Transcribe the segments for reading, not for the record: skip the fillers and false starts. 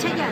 Çeker.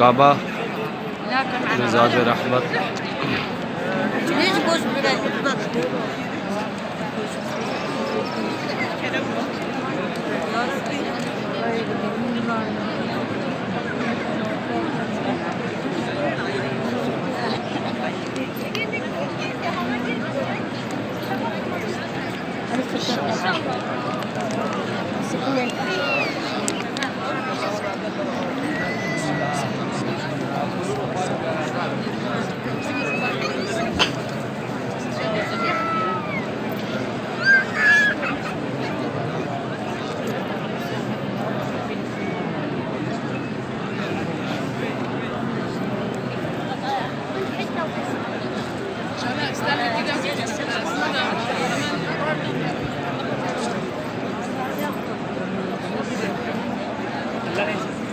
काबा रज़ाद रहमत Hiç boş bile bak.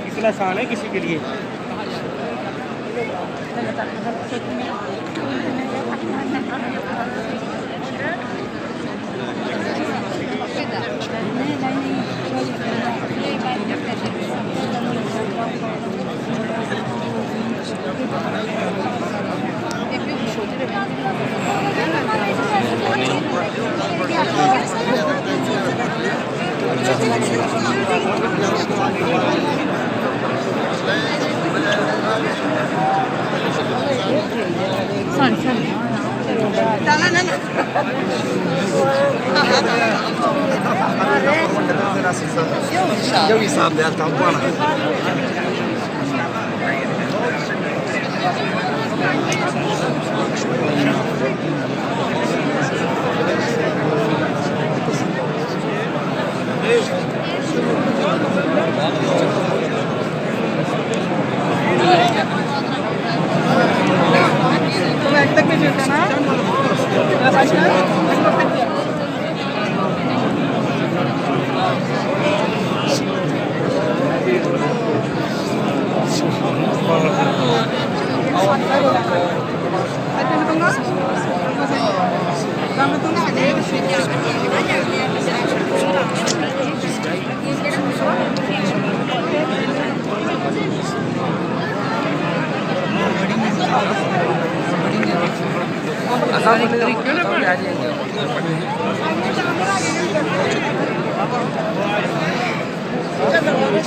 इतना आसान है किसी के लिए। Io mi sa di alta buona.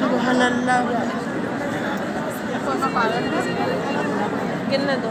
Subhanallah. कितने दो